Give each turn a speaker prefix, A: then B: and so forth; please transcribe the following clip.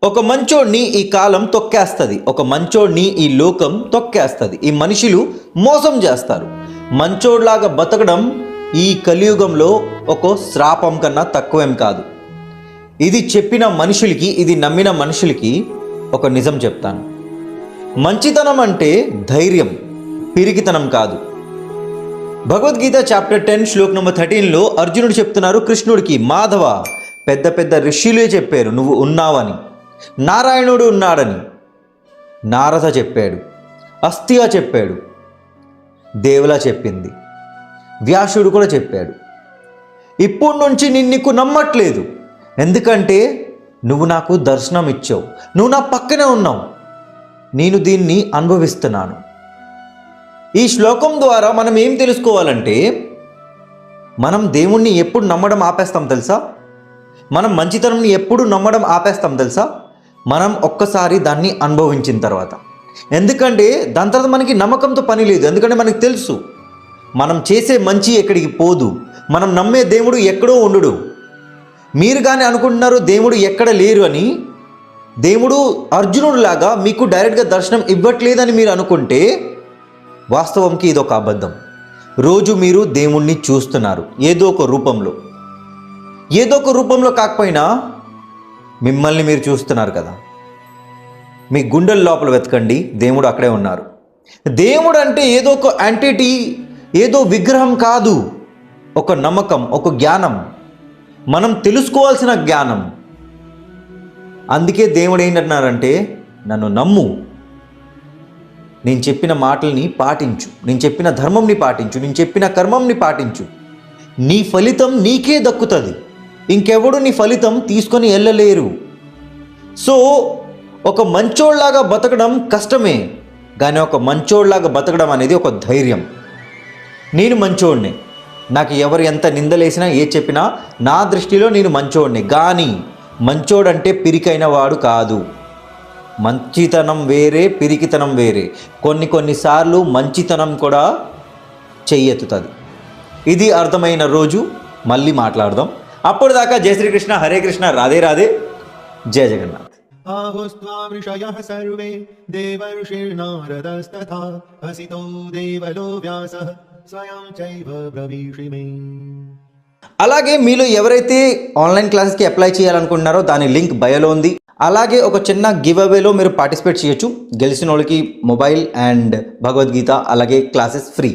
A: ఒక మంచోడిని ఈ కాలం తొక్కేస్తుంది, ఒక మంచోడిని ఈ లోకం తొక్కేస్తుంది. ఈ మనుషులు మోసం చేస్తారు. మంచోడ్లాగా బతకడం ఈ కలియుగంలో ఒక శ్రాపం కన్నా తక్కువేం కాదు. ఇది చెప్పిన మనుషులకి, ఇది నమ్మిన మనుషులకి ఒక నిజం చెప్తాను. మంచితనం అంటే ధైర్యం, పిరికితనం కాదు. భగవద్గీత చాప్టర్ 10 శ్లోక్ నెంబర్ 13లో అర్జునుడు చెప్తున్నారు కృష్ణుడికి, మాధవ, పెద్ద పెద్ద ఋషులే చెప్పారు నువ్వు ఉన్నావని, నారాయణుడు ఉన్నాడని. నారద చెప్పాడు, అస్థియ చెప్పాడు, దేవులా చెప్పింది, వ్యాసుడు కూడా చెప్పాడు. ఇప్పుడు నుంచి నేను నీకు నమ్మట్లేదు, ఎందుకంటే నువ్వు నాకు దర్శనం ఇచ్చావు, నువ్వు నా పక్కనే ఉన్నావు, నేను దీన్ని అనుభవిస్తున్నాను. ఈ శ్లోకం ద్వారా మనం ఏం తెలుసుకోవాలంటే, మనం దేవుణ్ణి ఎప్పుడు నమ్మడం ఆపేస్తాం తెలుసా? మనం మంచితనంని ఎప్పుడు నమ్మడం ఆపేస్తాం తెలుసా? మనం ఒక్కసారి దాన్ని అనుభవించిన తర్వాత. ఎందుకంటే దాని తర్వాత మనకి నమ్మకంతో పని లేదు. ఎందుకంటే మనకి తెలుసు మనం చేసే మంచి ఎక్కడికి పోదు, మనం నమ్మే దేవుడు ఎక్కడో ఉండడు. మీరు కానీ అనుకుంటున్నారు దేవుడు ఎక్కడ లేరు అని. దేవుడు అర్జునుడిలాగా మీకు డైరెక్ట్గా దర్శనం ఇవ్వట్లేదని మీరు అనుకుంటే వాస్తవంకి ఇది ఒక అబద్ధం. రోజు మీరు దేవుణ్ణి చూస్తున్నారు ఏదో ఒక రూపంలో. ఏదో ఒక రూపంలో కాకపోయినా మిమ్మల్ని మీరు చూస్తున్నారు కదా. మీ గుండెల లోపల వెతకండి, దేవుడు అక్కడే ఉన్నారు. దేవుడు అంటే ఏదో ఒక ఎంటిటీ, ఏదో విగ్రహం కాదు, ఒక నమ్మకం, ఒక జ్ఞానం, మనం తెలుసుకోవాల్సిన జ్ఞానం. అందుకే దేవుడు ఏంటన్నారంటే, నన్ను నమ్ము, నేను చెప్పిన మాటల్ని పాటించు, నేను చెప్పిన ధర్మంని పాటించు, నేను చెప్పిన కర్మంని పాటించు, నీ ఫలితం నీకే దక్కుతుంది. ఇంకెవడు నీ ఫలితం తీసుకొని వెళ్ళలేరు. సో ఒక మంచోళ్లాగా బతకడం కష్టమే, కానీ ఒక మంచోళ్లాగా బతకడం అనేది ఒక ధైర్యం. నేను మంచోడిని, నాకు ఎవరు ఎంత నిందలేసినా ఏ చెప్పినా నా దృష్టిలో నేను మంచోడిని. కానీ మంచోడంటే పిరికైన వాడు కాదు. మంచితనం వేరే, పిరికితనం వేరే. కొన్నిసార్లు మంచితనం కూడా చెయ్యెత్తుతుంది. ఇది అర్థమైన రోజు మళ్ళీ మాట్లాడదాం. అప్పుడు దాకా జయ శ్రీకృష్ణ, హరే కృష్ణ, రాధే రాధే, జయ జగన్నాథ్.
B: आहुस्त्वां ऋषयः सर्वे देवर्षिर्नारदस्तथा हसितो देवलो व्यासः स्वयं चैव ब्रवीषि.
A: అలాగే మీలో ఎవరైతే ఆన్లైన్ క్లాసెస్కి అప్లై చేయాలనుకుంటున్నారో దాని లింక్ బయోలో ఉంది. అలాగే ఒక చిన్న గివ్ అవేలో మీరు పార్టిసిపేట్ చేయొచ్చు. గెలిచిన వాళ్ళకి మొబైల్ అండ్ భగవద్గీత అలాగే క్లాసెస్ ఫ్రీ.